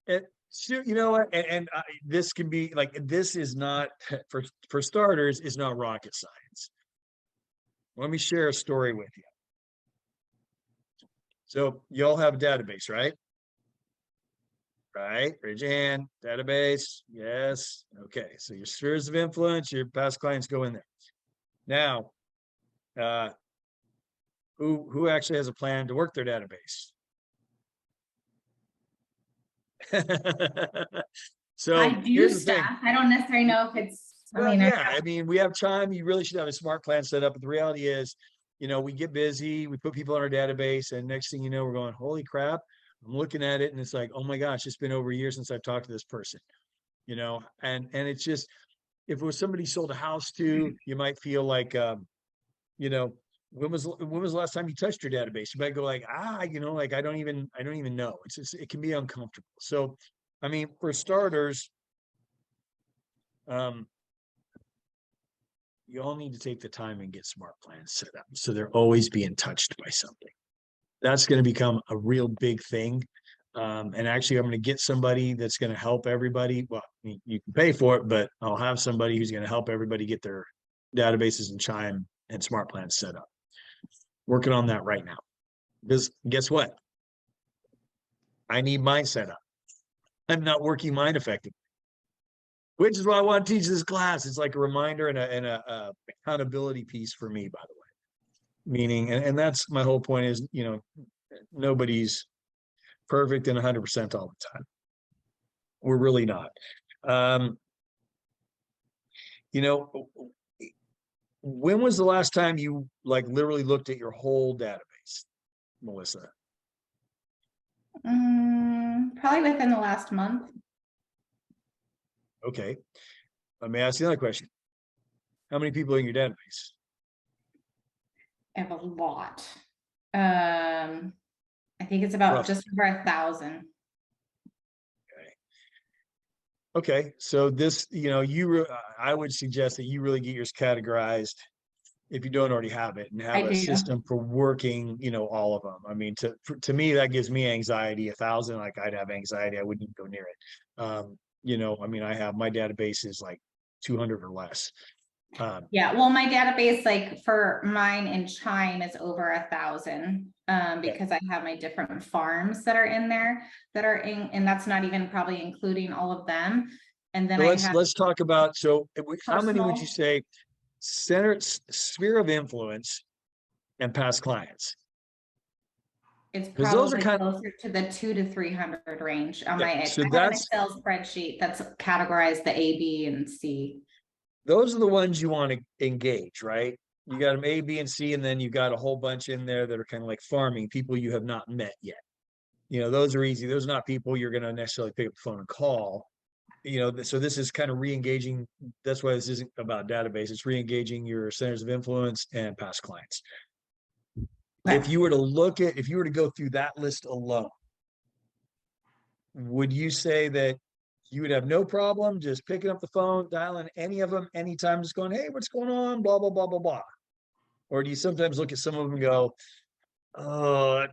And so, you know what, this can be like, this is not for starters, is not rocket science. Let me share a story with you. So you all have a database, right? Right? Raise your hand. Database. Yes. Okay. So your spheres of influence, your past clients go in there. Now, who actually has a plan to work their database? So I do here's the staff. thing. I don't necessarily know if it's, Well, yeah, I mean, we have time. You really should have a smart plan set up. But the reality is, we get busy, we put people on our database, and next thing you know, we're going, holy crap. I'm looking at it and it's like, oh my gosh, it's been over a year since I've talked to this person, and it's just, if it was somebody you sold a house to, you might feel like, when was the last time you touched your database? You might go like, like I don't even know. It's just, it can be uncomfortable. So, I mean, for starters, you all need to take the time and get smart plans set up so they're always being touched by something. That's going to become a real big thing. And actually, I'm going to get somebody that's going to help everybody. Well, you can pay for it, but I'll have somebody who's going to help everybody get their databases and Chime and smart plans set up. Working on that right now. Because guess what? I need mine set up. I'm not working mine effectively, which is why I want to teach this class. It's like a reminder and a accountability piece for me, by the way. Meaning, and that's my whole point is, nobody's perfect and 100% all the time. We're really not. When was the last time you like literally looked at your whole database, Melissa? Probably within the last month. Okay. Let me ask you another question. How many people are in your database? I have a lot. I think it's about just over 1,000. Okay. So this, I would suggest that you really get yours categorized if you don't already have it, and have a system for working, all of them. I mean, to me, that gives me anxiety. 1,000, like I'd have anxiety. I wouldn't even go near it. I mean, I have, my database is like 200 or less. Yeah, well, my database, like for mine in Chime, is over 1,000, because I have my different farms that are in there and that's not even probably including all of them. And then let's talk about, how many would you say sphere of influence and past clients? It's probably those are closer to the 200 to 300 range on my Excel spreadsheet that's categorized the A, B, and C. Those are the ones you want to engage, right? You got them A, B, and C, and then you got a whole bunch in there that are kind of like farming, people you have not met yet. Those are easy. Those are not people you're going to necessarily pick up the phone and call. So this is kind of re-engaging. That's why this isn't about database. It's re-engaging your centers of influence and past clients. If you were to go through that list alone, would you say that you would have no problem just picking up the phone, dialing any of them anytime, just going, hey, what's going on? Blah, blah, blah, blah, blah. Or do you sometimes look at some of them and go, oh, it's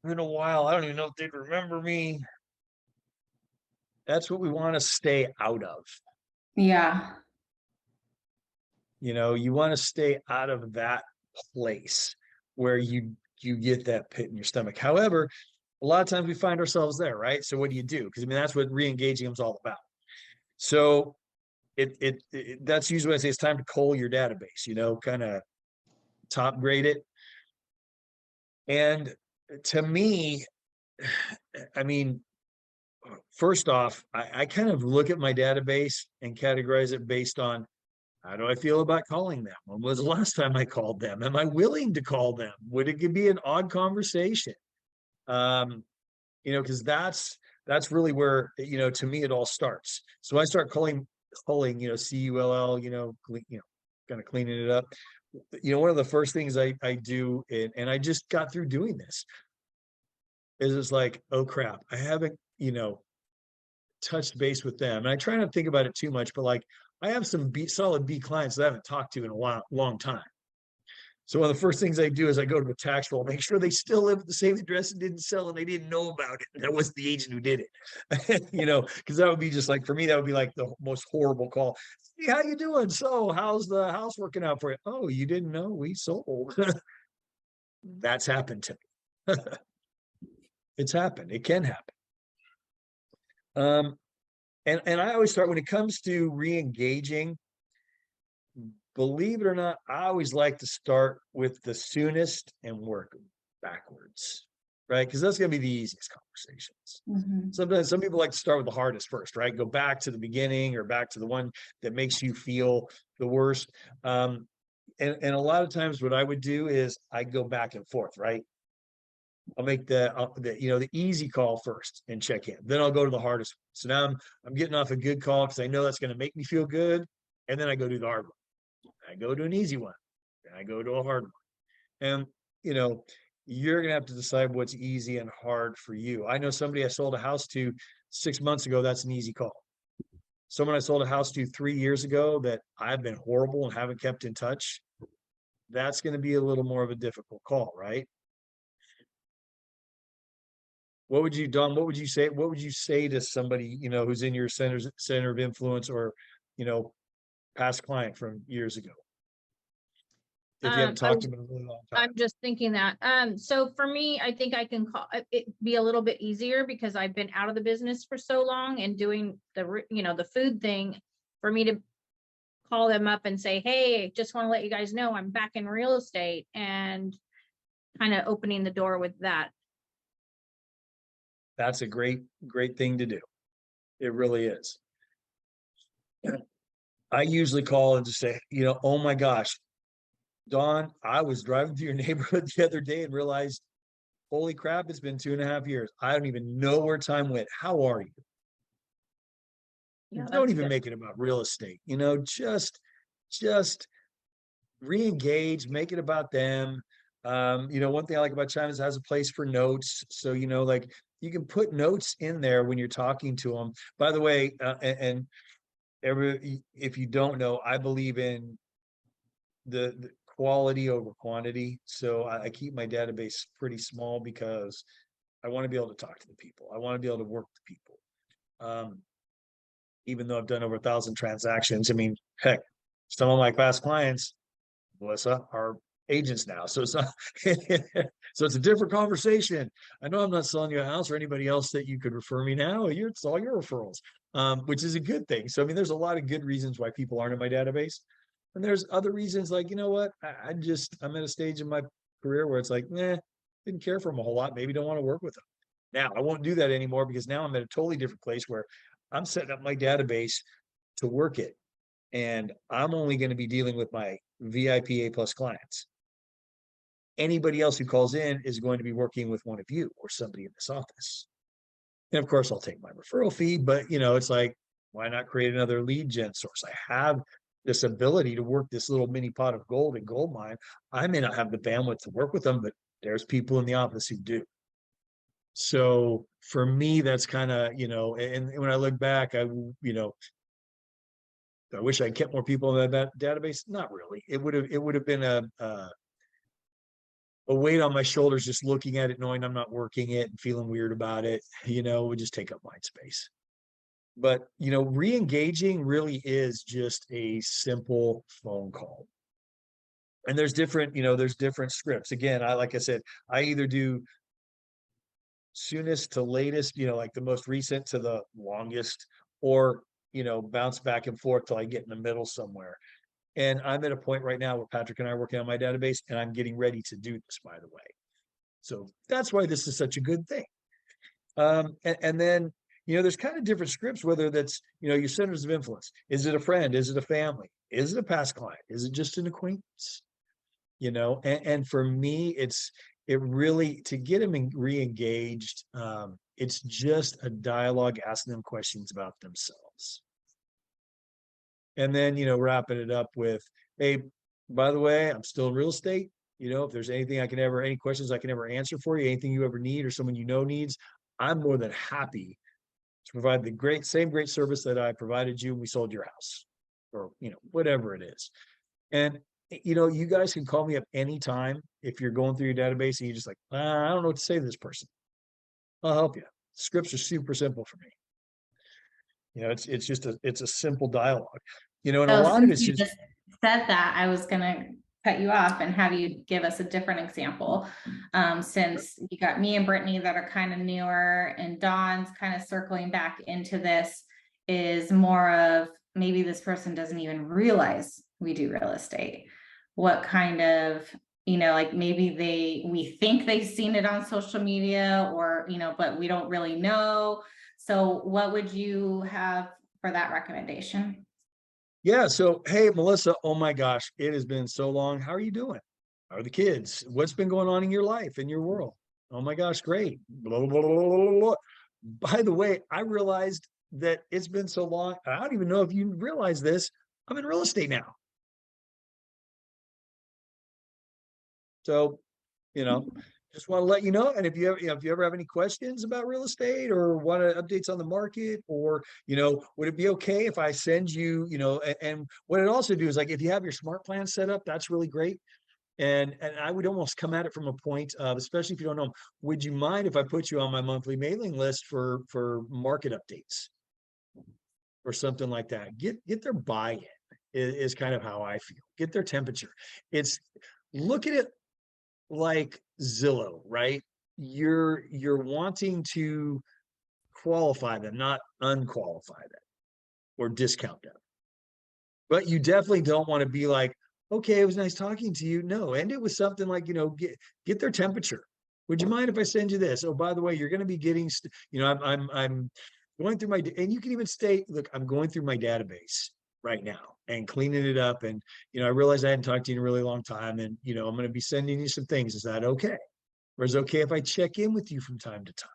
been a while. I don't even know if they'd remember me. That's what we want to stay out of. Yeah. You want to stay out of that place where you get that pit in your stomach. However, a lot of times we find ourselves there, right? So what do you do? Because I mean, that's what re-engaging is all about. So that's usually when I say it's time to cull your database, kind of top grade it. And to me, I mean, first off, I kind of look at my database and categorize it based on, how do I feel about calling them? When was the last time I called them? Am I willing to call them? Would it be an odd conversation? Because that's really where, to me, it all starts. So I start calling, CULL, kind of cleaning it up. One of the first things I do, and I just got through doing this, is it's like, oh crap, I haven't, touched base with them. And I try not to think about it too much, but like, I have some solid B clients that I haven't talked to in a long time. So one of the first things I do is I go to the tax roll, make sure they still live at the same address and didn't sell and they didn't know about it. That wasn't the agent who did it. You know, because that would be just like, for me, that would be like the most horrible call. Hey, how you doing? So how's the house working out for you? Oh, you didn't know we sold. That's happened to me. It's happened. It can happen. And I always start when it comes to re-engaging, believe it or not, I always like to start with the soonest and work backwards, right? Because that's going to be the easiest conversations. Mhm. Sometimes some people like to start with the hardest first, right? Go back to the beginning or back to the one that makes you feel the worst. And a lot of times what I would do is I go back and forth, right? I'll make the easy call first and check in. Then I'll go to the hardest one. So now I'm getting off a good call because I know that's going to make me feel good. And then I go do the hard one. I go to an easy one. Then I go to a hard one. And you're gonna have to decide what's easy and hard for you. I know somebody I sold a house to 6 months ago, that's an easy call. Someone I sold a house to 3 years ago that I've been horrible and haven't kept in touch, that's going to be a little more of a difficult call, right? What would you, Don, what would you say? What would you say to somebody, who's in your center of influence or, past client from years ago? If you haven't talked to them in a really long time. I'm just thinking that. So for me, I think I can call it be a little bit easier because I've been out of the business for so long and doing the food thing, for me to call them up and say, hey, just want to let you guys know I'm back in real estate, and kind of opening the door with that. That's a great thing to do. It really is. I usually call and just say, oh my gosh, Dawn, I was driving through your neighborhood the other day and realized, holy crap, it's been 2.5 years. I don't even know where time went. How are you? Yeah, Don't that's even good. make it about real estate, just re-engage, make it about them. One thing I like about China is it has a place for notes. So, like you can put notes in there when you're talking to them. By the way, if you don't know, I believe in the quality over quantity. So I keep my database pretty small because I want to be able to talk to the people. I want to be able to work with people. Even though I've done over 1,000 transactions, I mean, heck, some of my past clients, Melissa, are agents now. So it's not, so it's a different conversation. I know I'm not selling you a house or anybody else that you could refer me now. It's all your referrals, which is a good thing. So, I mean, there's a lot of good reasons why people aren't in my database. And there's other reasons like, you know what, I'm at a stage in my career where it's like, didn't care for them a whole lot. Maybe don't want to work with them. Now I won't do that anymore because now I'm at a totally different place where I'm setting up my database to work it. And I'm only going to be dealing with my VIP A+ clients. Anybody else who calls in is going to be working with one of you or somebody in this office. And of course, I'll take my referral fee, but it's like, why not create another lead gen source? I have this ability to work this little mini pot of gold and gold mine. I may not have the bandwidth to work with them, but there's people in the office who do. So for me, that's kind of, and when I look back, I wish I'd kept more people in that database. Not really. It would have been a weight on my shoulders just looking at it, knowing I'm not working it and feeling weird about it. Would just take up mind space. But re-engaging really is just a simple phone call. And there's different scripts. Again, like I said, I either do soonest to latest, like the most recent to the longest, or bounce back and forth till I get in the middle somewhere. And I'm at a point right now where Patrick and I are working on my database, and I'm getting ready to do this, by the way. So that's why this is such a good thing. And then there's kind of different scripts, whether that's your centers of influence. Is it a friend? Is it a family? Is it a past client? Is it just an acquaintance? And for me, it really, to get them re-engaged, it's just a dialogue, asking them questions about themselves. And then, wrapping it up with, hey, by the way, I'm still in real estate. If there's anything any questions I can ever answer for you, anything you ever need or someone needs, I'm more than happy to provide the same great service that I provided you when we sold your house, or, whatever it is. And you know, you guys can call me up anytime if you're going through your database and you're just like, I don't know what to say to this person. I'll help you. Scripts are super simple for me. You know, it's just it's a simple dialogue, you know, and a So lot of since it's you just, just said that, I was gonna cut you off and have you give us a different example. Since you got me and Brittany that are kind of newer, and Dawn's kind of circling back into this, is more of maybe this person doesn't even realize we do real estate. What kind of, like maybe we think they've seen it on social media, or, but we don't really know. So what would you have for that recommendation? yeah. So, hey, Melissa, oh my gosh, it has been so long. How are you doing? How are the kids? What's been going on in your life, in your world? Oh my gosh, great. Blah, blah, blah, blah, blah, blah. By the way, I realized that it's been so long. I don't even know if you realize this. I'm in real estate now. So, you know, just want to let you know. And if you ever, if you ever have any questions about real estate or want updates on the market, or, would it be okay if I send you, and what it also do is, like, if you have your smart plan set up, that's really great. And I would almost come at it from a point of, especially if you don't know, would you mind if I put you on my monthly mailing list for market updates or something like that? Get their buy-in is kind of how I feel. Get their temperature. Look at it like Zillow, right? You're wanting to qualify them, not unqualify them or discount them. But you definitely don't want to be like, okay, it was nice talking to you. No, end it with something like, get their temperature. Would you mind if I send you this? Oh, by the way, you're going to be getting, I'm going through and you can even state, look, I'm going through my database right now and cleaning it up. And, I realized I hadn't talked to you in a really long time. And, I'm going to be sending you some things. Is that okay? Or is it okay if I check in with you from time to time?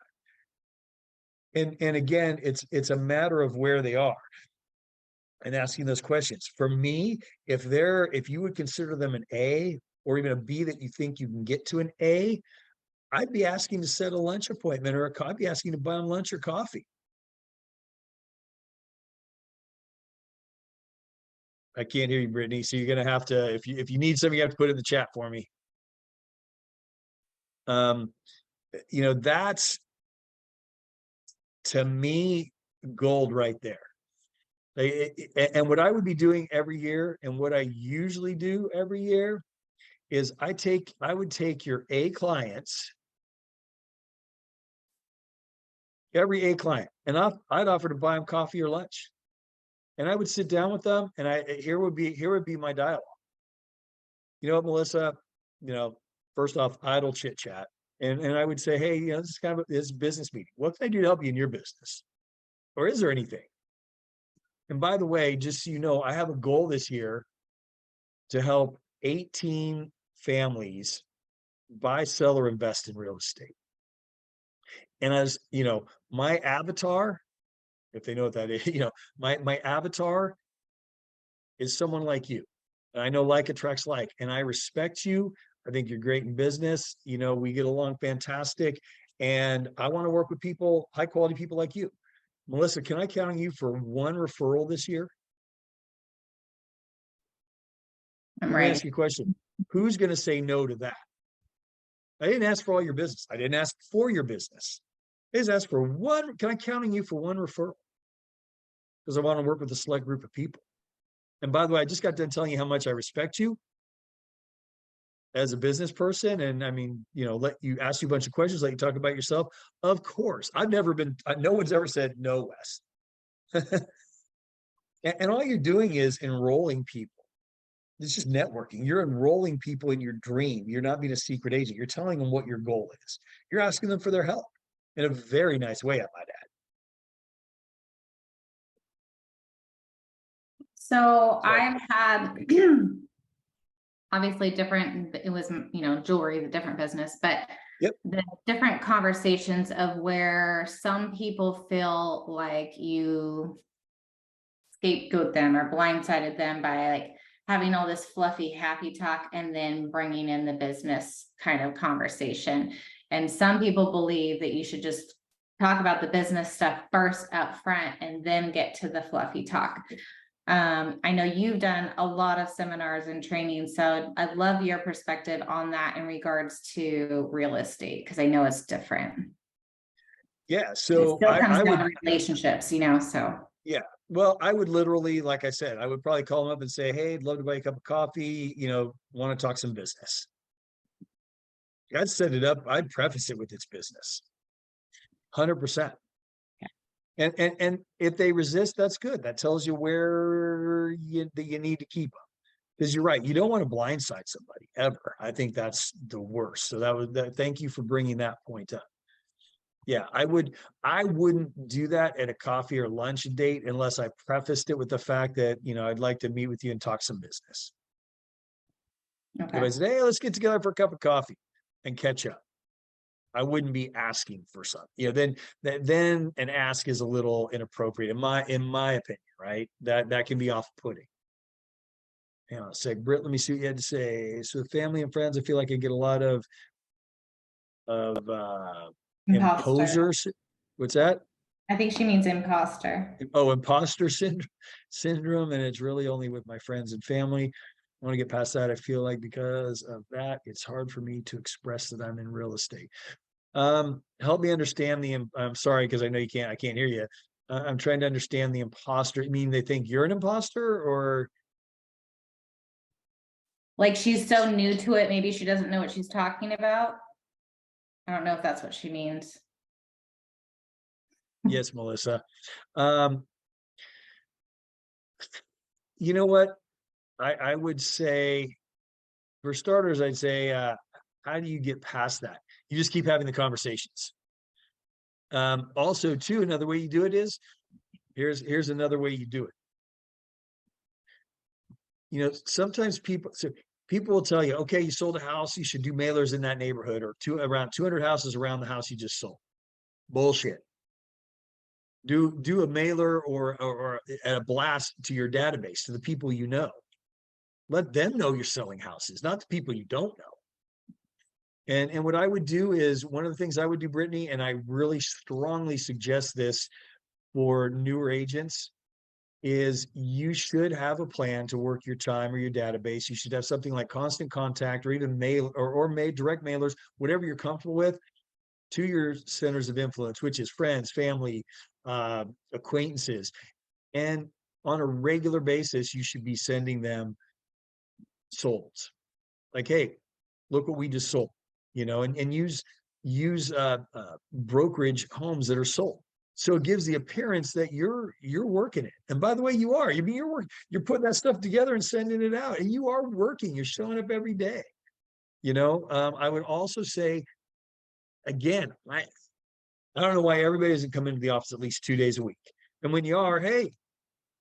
And again, it's a matter of where they are and asking those questions. For me, if you would consider them an A or even a B that you think you can get to an A, I'd be asking to set a lunch appointment, or I'd be asking to buy them lunch or coffee. I can't hear you, Brittany. So you're gonna have to, if you need something, you have to put it in the chat for me. That's, to me, gold right there. And what I would be doing every year, and what I usually do every year, is I would take your A clients, every A client, and I'd offer to buy them coffee or lunch. And I would sit down with them, and here would be my dialogue. You know what, Melissa, first off, idle chit chat. And I would say, hey, this is kind of this business meeting. What can I do to help you in your business? Or is there anything? And by the way, just so you know, I have a goal this year to help 18 families buy, sell, or invest in real estate. And as my avatar, if they know what that is, my avatar is someone like you. And I know like attracts like, and I respect you. I think you're great in business. We get along fantastic. And I want to work with people, high quality people like you. Melissa, can I count on you for one referral this year? I'm Let me ready. ask you a question. Who's going to say no to that? I didn't ask for all your business. I didn't ask for your business. I just asked for one. Can I count on you for one referral? Because I want to work with a select group of people. And by the way, I just got done telling you how much I respect you as a business person. And I mean, let you ask you a bunch of questions, let you talk about yourself. Of course, no one's ever said no, Wes. And all you're doing is enrolling people. It's just networking. You're enrolling people in your dream. You're not being a secret agent. You're telling them what your goal is. You're asking them for their help in a very nice way, I might add. So I've had obviously different, it was, jewelry, the different business, but Yep. The different conversations of where some people feel like you scapegoat them or blindsided them by like having all this fluffy, happy talk and then bringing in the business kind of conversation. And some people believe that you should just talk about the business stuff first up front and then get to the fluffy talk. I know you've done a lot of seminars and training, so I'd love your perspective on that in regards to real estate, because I know it's different. Yeah, It so still comes I down would, to relationships, you know, so. yeah, well, I would literally, like I said, I would probably call them up and say, hey, I'd love to buy a cup of coffee, you know, want to talk some business. I'd set it up, I'd preface it with its business. 100%. And if they resist, that's good. That tells you where that you need to keep them. Because you're right, you don't want to blindside somebody ever. I think that's the worst. So thank you for bringing that point up. Yeah, I wouldn't do that at a coffee or lunch date unless I prefaced it with the fact that, you know, I'd like to meet with you and talk some business. If I said, hey, let's get together for a cup of coffee and catch up, I wouldn't be asking for something. You know, then an ask is a little inappropriate in my opinion, right? That can be off-putting. Hang on a sec, Britt, let me see what you had to say. So family and friends, I feel like I get a lot of imposers. What's that? I think she means imposter. Oh, imposter syndrome, and it's really only with my friends and family. I want to get past that. I feel like because of that, it's hard for me to express that I'm in real estate. Help me understand I'm sorry, because I know I can't hear you. I'm trying to understand the imposter. You mean they think you're an imposter, or Like she's so new to it, maybe she doesn't know what she's talking about. I don't know if that's what she means. yes, Melissa. You know what? I would say, for starters, I'd say, how do you get past that? You just keep having the conversations. Also, too, another way you do it is, here's another way you do it. You know, sometimes people will tell you, okay, you sold a house, you should do mailers in that neighborhood, or around 200 houses around the house you just sold. Bullshit. Do a mailer or a blast to your database, to the people you know. Let them know you're selling houses, not the people you don't know. And what I would do is, one of the things I would do, Brittany, and I really strongly suggest this for newer agents, is you should have a plan to work your time or your database. You should have something like constant contact, or even mail or direct mailers, whatever you're comfortable with, to your centers of influence, which is friends, family, acquaintances. And on a regular basis, you should be sending them solds. Like, hey, look what we just sold, you know, and use brokerage homes that are sold. So it gives the appearance that you're working it. And by the way, you are. I mean, you're putting that stuff together and sending it out, and you are working. You're showing up every day. You know, I would also say, again, I don't know why everybody doesn't come into the office at least 2 days a week. And when you are, hey,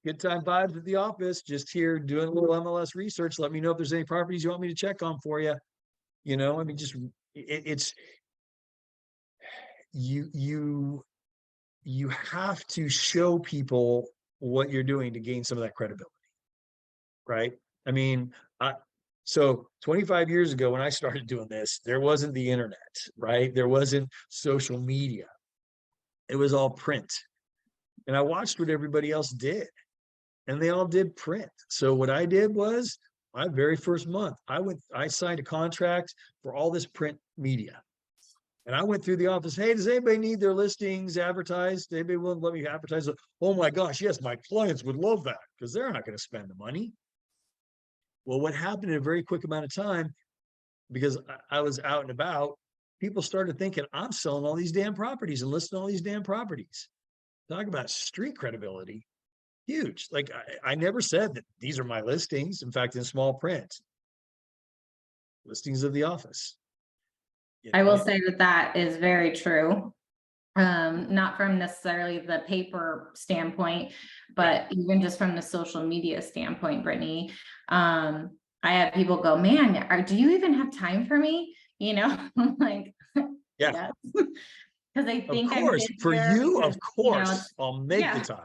good time vibes at the office, just here doing a little MLS research. Let me know if there's any properties you want me to check on for you. You know, I mean, just it's you have to show people what you're doing to gain some of that credibility, right? I mean, so 25 years ago when I started doing this, there wasn't the internet, right? There wasn't social media. It was all print. And I watched what everybody else did, and they all did print. So what I did was, my very first month, I signed a contract for all this print media. And I went through the office. Hey, does anybody need their listings advertised? Anybody willing to let me advertise? Oh my gosh, yes, my clients would love that, because they're not going to spend the money. Well, what happened in a very quick amount of time, because I was out and about, people started thinking I'm selling all these damn properties and listing all these damn properties. Talk about street credibility. Huge. Like, I never said that these are my listings. In fact, in small print, listings of the office. I will say that is very true. Not from necessarily the paper standpoint, but even just from the social media standpoint, Brittany. I have people go, man, do you even have time for me? You know, I'm like, yeah. Because I think of course, for you, because, of course, you know, I'll make the time.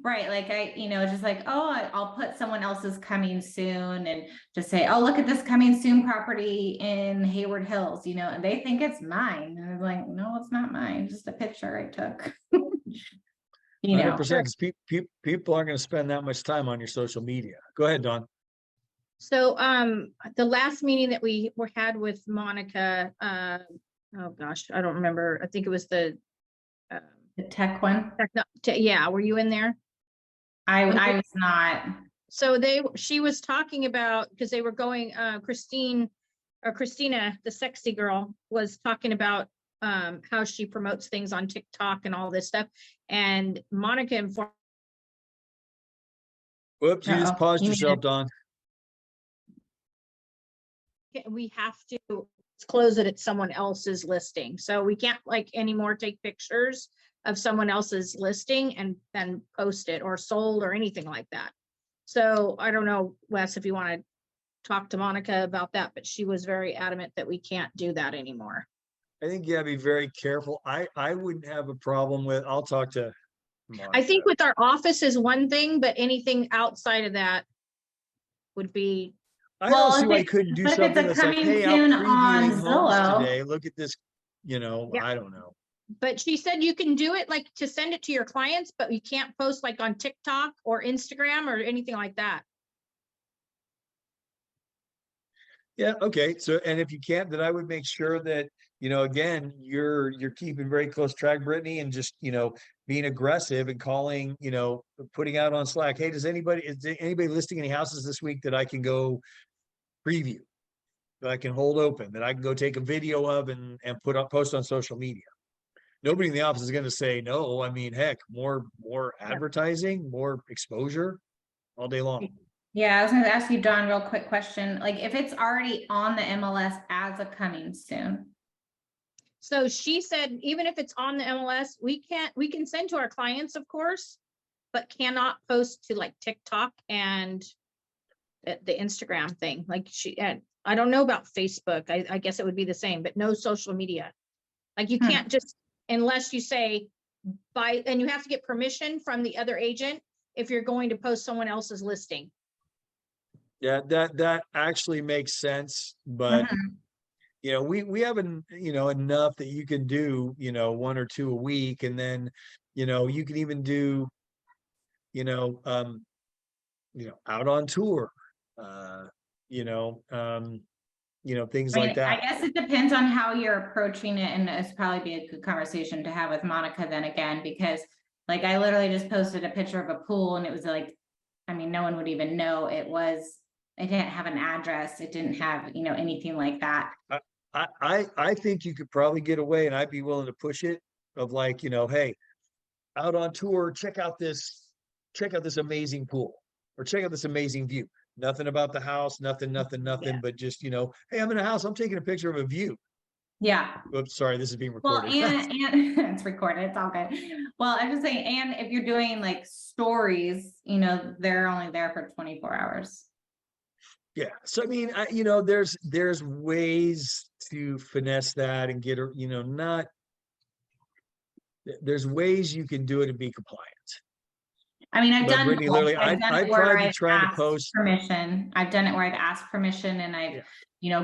Right. Like just like, oh, I'll put someone else's coming soon and just say, oh, look at this coming soon property in Hayward Hills, you know, and they think it's mine. And I'm like, no, it's not mine. Just a picture I took. you know. 100%, because people aren't going to spend that much time on your social media. Go ahead, Dawn. So, the last meeting that we had with Monica, oh gosh, I don't remember. I think it was the, The tech one, yeah, were you in there? I was not. So she was talking about, because they were going, Christina, the sexy girl, was talking about how she promotes things on TikTok and all this stuff. And Monica informed. Whoops, you just Uh-oh. paused You yourself, muted. Dawn. We have to disclose it at someone else's listing. So we can't like anymore take pictures of someone else's listing and then post it or sold or anything like that. So I don't know, Wes, if you want to talk to Monica about that, but she was very adamant that we can't do that anymore. I think you gotta be very careful. I wouldn't have a problem with, I'll talk to Monica. I think with our office is one thing, but anything outside of that would be. I Well, don't see if why I it- couldn't do but if it's something a that's like, coming hey, I'm soon on previewing homes Zillow. today. Look at this, Yeah. I don't know. But she said you can do it like to send it to your clients, but you can't post like on TikTok or Instagram or anything like that. Yeah, okay. So, and if you can't, then I would make sure that, again, you're keeping very close track, Brittany, and just, being aggressive and calling, putting out on Slack, hey, is anybody listing any houses this week that I can go preview, that I can hold open, that I can go take a video of and post on social media? Nobody in the office is going to say no. I mean, heck, more advertising, more exposure all day long. Yeah, I was gonna ask you, Don, real quick question. Like, if it's already on the MLS as a coming soon. So she said, even if it's on the MLS, we can send to our clients, of course, but cannot post to like TikTok and the Instagram thing. Like I don't know about Facebook. I guess it would be the same, but no social media. Like you can't just, unless you say and you have to get permission from the other agent if you're going to post someone else's listing. Yeah, that actually makes sense, but we have enough that you can do, 1 or 2 a week, and then, you can even do, out on tour, things like that. I guess it depends on how you're approaching it, and it's probably be a good conversation to have with Monica then again, because like I literally just posted a picture of a pool and it was like, I mean, no one would even know it didn't have an address. It didn't have, anything like that. I think you could probably get away, and I'd be willing to push it, of like, hey, out on tour, check out this amazing pool, or check out this amazing view. Nothing about the house, nothing, Yeah. but just, hey, I'm in a house, I'm taking a picture of a view. Yeah. Oops, sorry, this is being Well, recorded. and it's recorded, it's all good. Well, I'm just saying, and if you're doing like stories, they're only there for 24 hours. Yeah. So, I mean, there's ways to finesse that and get her, there's ways you can do it and be compliant. I mean, I've But done Brittany, both. literally, I've done I'd it where probably be I've trying to asked post. permission. I've done it where I've asked permission, and I've,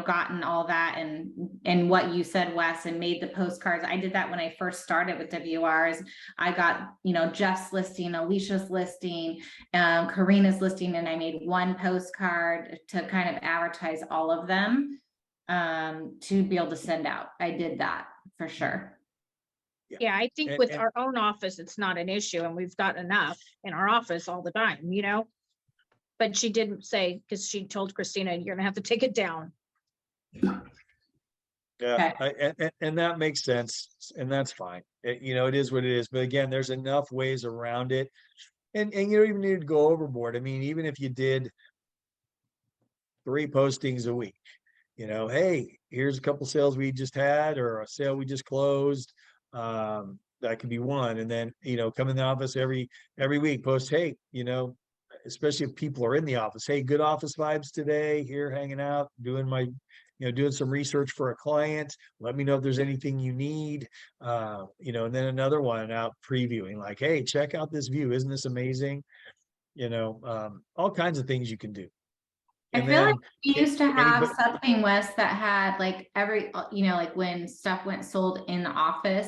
gotten all that and what you said, Wes, and made the postcards. I did that when I first started with WRs. I got, Jeff's listing, Alicia's listing, Karina's listing, and I made one postcard to kind of advertise all of them to be able to send out. I did that for sure. Yeah, I think with our own office, it's not an issue, and we've got enough in our office all the time, But she didn't say, because she told Christina, you're gonna have to take it down. Yeah, and that makes sense, and that's fine. It is what it is. But again, there's enough ways around it, and you don't even need to go overboard. I mean, even if you did 3 postings a week, hey, here's a couple sales we just had, or a sale we just closed. That could be one, and then come in the office every week, post, hey, especially if people are in the office, hey, good office vibes today, here hanging out, doing doing some research for a client. Let me know if there's anything you need. And then another one out previewing, like, hey, check out this view, isn't this amazing? All kinds of things you can do. And I feel like we used to have something, Wes, that had like like when stuff went sold in the office,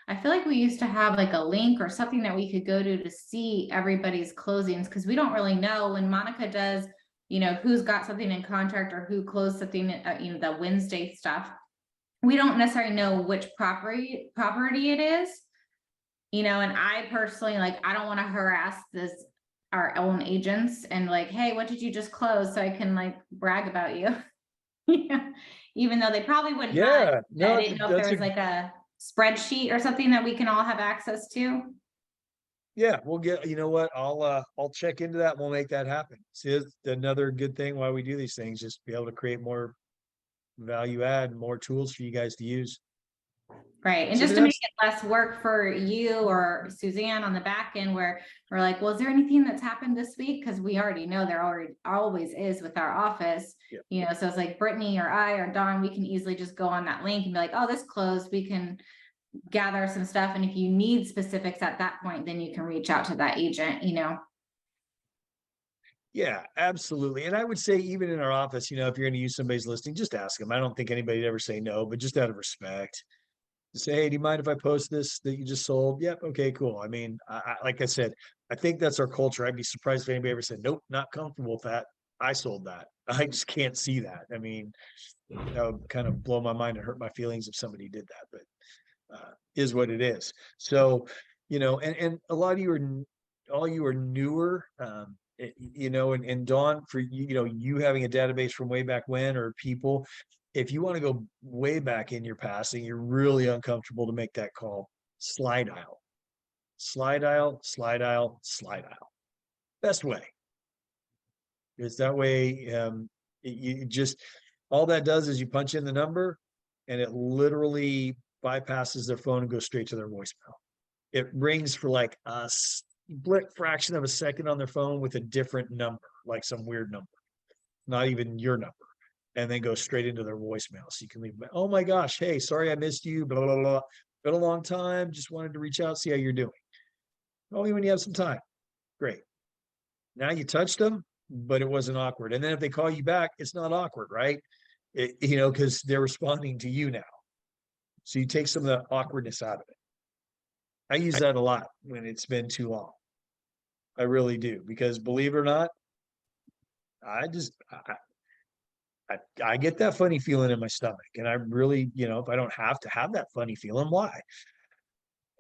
I feel like we used to have like a link or something that we could go to see everybody's closings, because we don't really know when Monica does, you know, who's got something in contract or who closed something, you know, the Wednesday stuff. We don't necessarily know which property it is, you know, and I personally, like, I don't want to harass our own agents and like, hey, what did you just close? So I can like brag about you. Yeah, even though they probably wouldn't. Yeah, I no, didn't know if that's there was like a spreadsheet or something that we can all have access to. yeah, we'll get, you know what, I'll check into that and we'll make that happen. See, it's another good thing why we do these things, just be able to create more value add, more tools for you guys to use. Right, and So just the to make next, it less work for you or Suzanne on the back end, where we're like, well, is there anything that's happened this week? Because we already know there always is with our office. Yeah. You know, so it's like Brittany or I or Dawn, we can easily just go on that link and be like, oh, this closed. We can gather some stuff, and if you need specifics at that point, then you can reach out to that agent, you know. yeah, absolutely. And I would say even in our office, you know, if you're going to use somebody's listing, just ask them. I don't think anybody'd ever say no, but just out of respect. Say, hey, do you mind if I post this that you just sold? Yep. Okay, cool. I mean, like I said, I think that's our culture. I'd be surprised if anybody ever said, nope, not comfortable with that. I sold that. I just can't see that. I mean, that would kind of blow my mind and hurt my feelings if somebody did that, but is what it is. So, you know, and a lot of you are, all you are newer, you know, and Dawn, for you know, you having a database from way back when, or people, if you want to go way back in your passing, you're really uncomfortable to make that call, slide dial, slide dial, slide dial, slide dial. Best way. Is that way, you just, all that does is you punch in the number and it literally bypasses their phone and goes straight to their voicemail. It rings for like a split fraction of a second on their phone with a different number, like some weird number, not even your number, and then go straight into their voicemail. So you can leave, oh my gosh, hey, sorry I missed you, blah, blah, blah. Been a long time. Just wanted to reach out, see how you're doing. Only when you have some time. Great. Now you touched them, but it wasn't awkward. And then if they call you back, it's not awkward, right? You know, because they're responding to you now. So you take some of the awkwardness out of it. I use that a lot when it's been too long. I really do, because believe it or not, I get that funny feeling in my stomach, and I really, you know, if I don't have to have that funny feeling, why?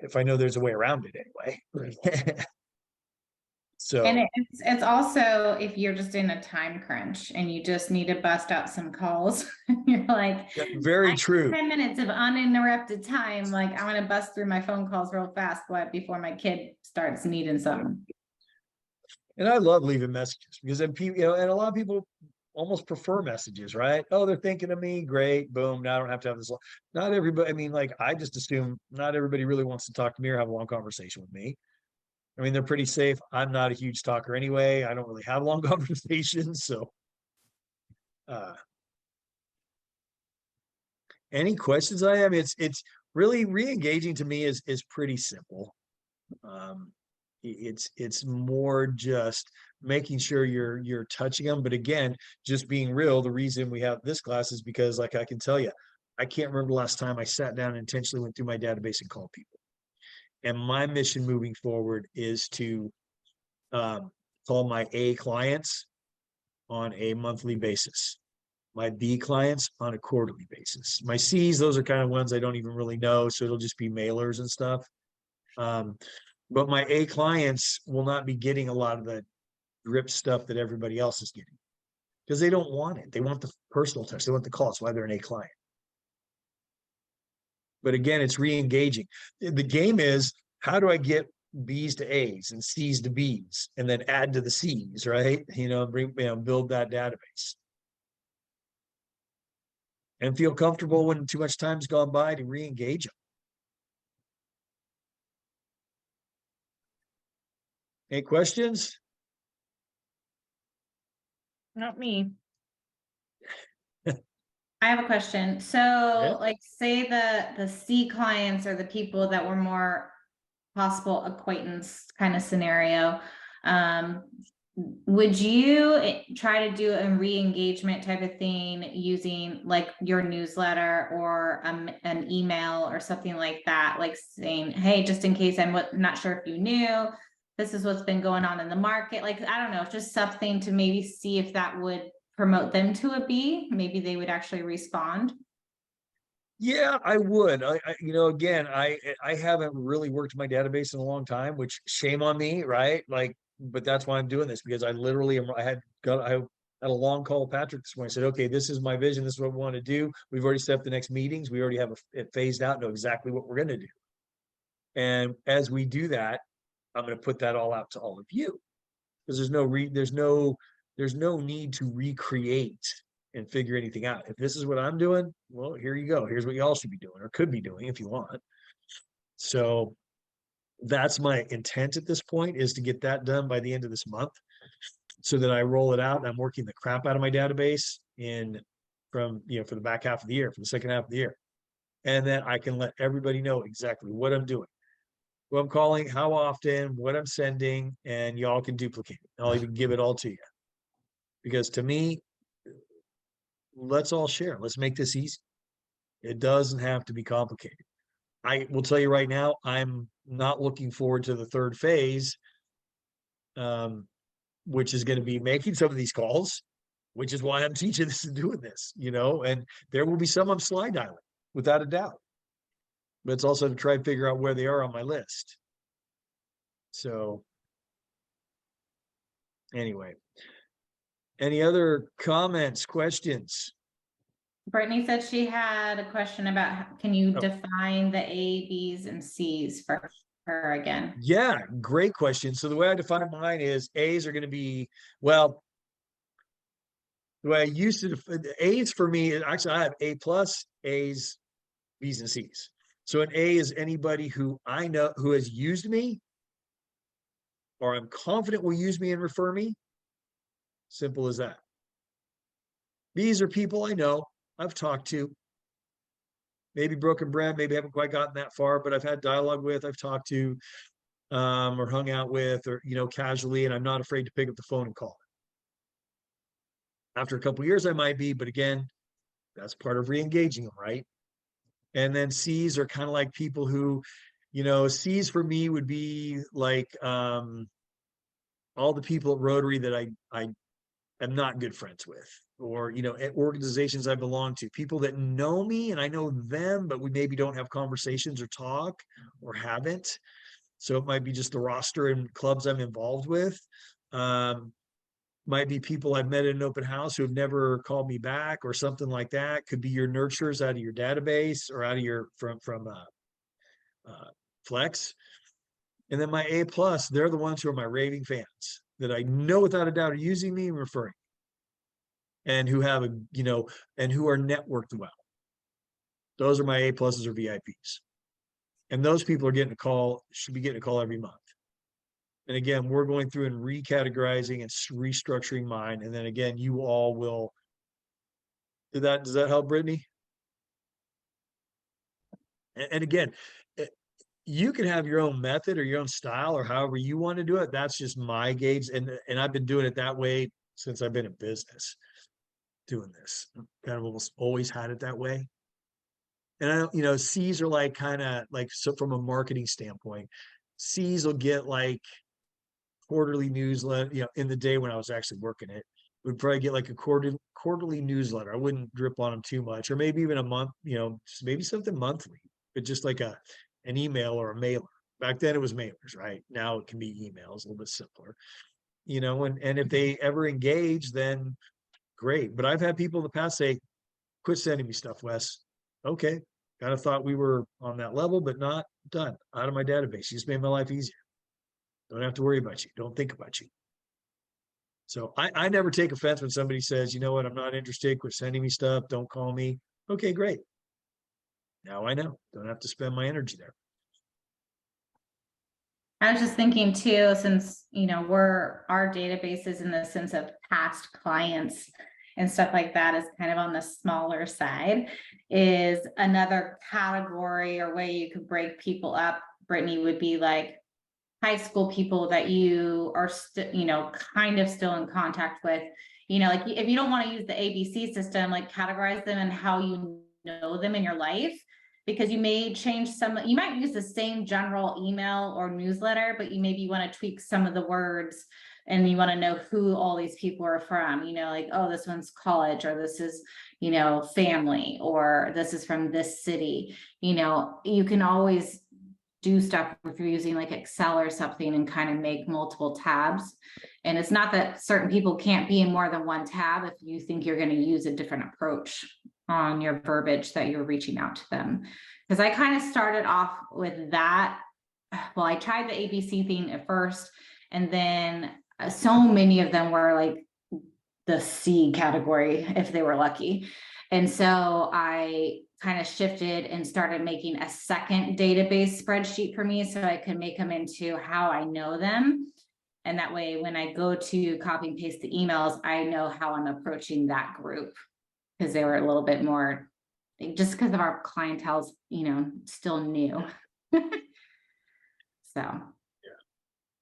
If I know there's a way around it anyway. So And it's also if you're just in a time crunch and you just need to bust out some calls, you're like, very true. 10 minutes of uninterrupted time. Like, I'm going to bust through my phone calls real fast before my kid starts needing something. And I love leaving messages, because then people, you know, and a lot of people almost prefer messages, right? Oh, they're thinking of me. Great. Boom. Now I don't have to have this. Not everybody. I mean, like, I just assume not everybody really wants to talk to me or have a long conversation with me. I mean, they're pretty safe. I'm not a huge talker anyway. I don't really have long conversations. So, any questions I have? It's really re-engaging to me is pretty simple. It's more just making sure you're touching them. But again, just being real, the reason we have this class is because, like, I can tell you, I can't remember the last time I sat down and intentionally went through my database and called people. And my mission moving forward is to call my A clients on a monthly basis, my B clients on a quarterly basis. My C's, those are kind of ones I don't even really know, so it'll just be mailers and stuff. But my A clients will not be getting a lot of the drip stuff that everybody else is getting, because they don't want it. They want the personal touch. They want the call. That's why they're an A client. But again, it's re-engaging. The game is, how do I get B's to A's and C's to B's, and then add to the C's, right? You know, build that database. And feel comfortable when too much time's gone by to re-engage them. Any questions? Not me. I have a question. So, Yeah. like, say the C clients are the people that were more possible acquaintance kind of scenario. would you try to do a re-engagement type of thing using like your newsletter or an email or something like that, like saying, hey, just in case I'm not sure if you knew, this is what's been going on in the market. Like, I don't know, just something to maybe see if that would promote them to a B. Maybe they would actually respond. Yeah, I would. You know, again, I haven't really worked my database in a long time, which shame on me, right? Like, but that's why I'm doing this, because I literally am. I had a long call with Patrick this morning. I said, okay, this is my vision. This is what we want to do. We've already set up the next meetings. We already have it phased out, know exactly what we're going to do. And as we do that, I'm going to put that all out to all of you, because there's no need to recreate and figure anything out. If this is what I'm doing, well, here you go. Here's what you all should be doing, or could be doing if you want. So that's my intent at this point, is to get that done by the end of this month, so that I roll it out and I'm working the crap out of my database for the back half of the year, for the second half of the year. And then I can let everybody know exactly what I'm doing, who I'm calling, how often, what I'm sending, and y'all can duplicate it. I'll even give it all to you. Because to me, let's all share. Let's make this easy. It doesn't have to be complicated. I will tell you right now, I'm not looking forward to the third phase, which is going to be making some of these calls, which is why I'm teaching this and doing this, and there will be some I'm slide dialing, without a doubt. But it's also to try and figure out where they are on my list. So anyway, any other comments, questions? Brittany said she had a question about, can you Oh. define the A, B's, and C's for her again? Yeah, great question. So the way I define mine is A's are going to be, well, the way I used to define A's for me, actually I have A plus, A's, B's, and C's. So an A is anybody who I know who has used me, or I'm confident will use me and refer me. Simple as that. B's are people I know, I've talked to, maybe broken bread, maybe haven't quite gotten that far, but I've had dialogue with, I've talked to, or hung out with, or, casually, and I'm not afraid to pick up the phone and call. After a couple of years, I might be, but again, that's part of re-engaging them, right? And then C's are kind of like people who, C's for me would be like all the people at Rotary that I am not good friends with, or at organizations I belong to, people that know me and I know them, but we maybe don't have conversations or talk, or haven't. So it might be just the roster and clubs I'm involved with. Might be people I've met at an open house who have never called me back, or something like that. Could be your nurturers out of your database, or out of your from Flex. And then my A plus, they're the ones who are my raving fans, that I know without a doubt are using me and referring, and who have and who are networked well. Those are my A pluses or VIPs. And those people are should be getting a call every month. And again, we're going through and recategorizing and restructuring mine. And then again, you all will. Does that help, Brittany? And again, you can have your own method or your own style, or however you want to do it. That's just my gauge. And I've been doing it that way since I've been in business, doing this. Kind of almost always had it that way. And I don't, C's are like kind of like, so from a marketing standpoint, C's will get like quarterly newsletter, in the day when I was actually working it, would probably get like a quarterly newsletter. I wouldn't drip on them too much, or maybe even a month, maybe something monthly, but just like an email or a mailer. Back then it was mailers, right? Now it can be emails, a little bit simpler, and if they ever engage, then great. But I've had people in the past say, quit sending me stuff, Wes. Okay. Kind of thought we were on that level, but not done. Out of my database. You just made my life easier. Don't have to worry about you. Don't think about you. So I never take offense when somebody says, you know what, I'm not interested. Quit sending me stuff. Don't call me. Okay, great. Now I know. Don't have to spend my energy there. I was just thinking too, since, our databases in the sense of past clients and stuff like that is kind of on the smaller side, is another category or way you could break people up, Brittany, would be like high school people that you are still, you know, kind of still in contact with, you know, like if you don't want to use the ABC system, like categorize them and how you know them in your life, because you may change some, you might use the same general email or newsletter, but you maybe want to tweak some of the words and you want to know who all these people are from, you know, like, oh, this one's college, or this is, you know, family, or this is from this city. You know, you can always do stuff if you're using like Excel or something and kind of make multiple tabs. And it's not that certain people can't be in more than one tab if you think you're going to use a different approach on your verbiage that you're reaching out to them. Because I kind of started off with that. Well, I tried the ABC thing at first, and then so many of them were like the C category if they were lucky. And so I kind of shifted and started making a second database spreadsheet for me so I could make them into how I know them. And that way, when I go to copy and paste the emails, I know how I'm approaching that group, because they were a little bit more, just because of our clientele's, you know, still new. So.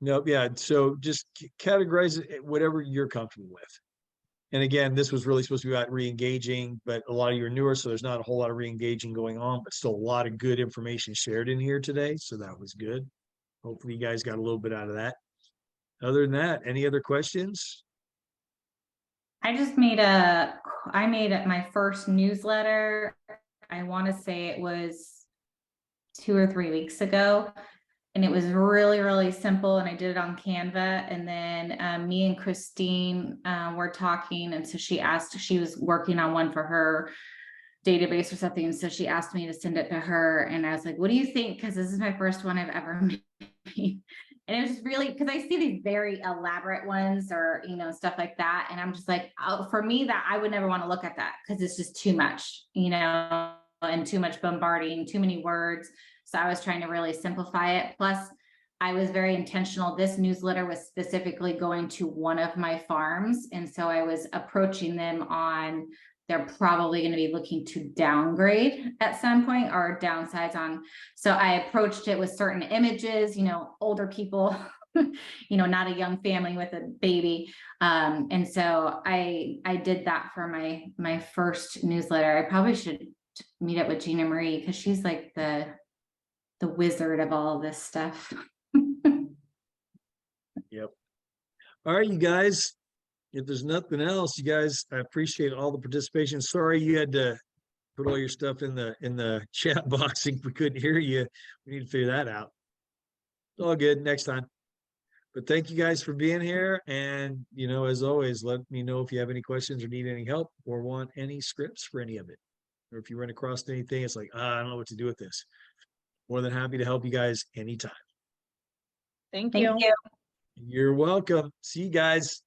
Nope. Yeah. So just categorize it whatever you're comfortable with. And again, this was really supposed to be about re-engaging, but a lot of you are newer, so there's not a whole lot of re-engaging going on, but still a lot of good information shared in here today. So that was good. Hopefully you guys got a little bit out of that. Other than that, any other questions? I just made my first newsletter. I want to say it was 2 or 3 weeks ago. And it was really, really simple. And I did it on Canva. And then me and Christine were talking. And so she was working on one for her database or something. And so she asked me to send it to her. And I was like, what do you think? Because this is my first one I've ever made. And it was just really, because I see these very elaborate ones or, you know, stuff like that. And I'm just like, oh, for me, that I would never want to look at that because it's just too much, you know, and too much bombarding, too many words. So I was trying to really simplify it. Plus, I was very intentional. This newsletter was specifically going to one of my farms. And so I was approaching them on, they're probably going to be looking to downgrade at some point or downsize on. So I approached it with certain images, you know, older people, you know, not a young family with a baby. And so I did that for my first newsletter. I probably should meet up with Gina Marie because she's like the wizard of all of this stuff. Yep. All right, you guys. If there's nothing else, you guys, I appreciate all the participation. Sorry you had to put all your stuff in the chat box and we couldn't hear you. We need to figure that out. All good next time. But thank you guys for being here. And, you know, as always, let me know if you have any questions or need any help or want any scripts for any of it. Or if you run across anything, it's like, I don't know what to do with this. More than happy to help you guys anytime. Thank Thank you. you. You're welcome. See you guys.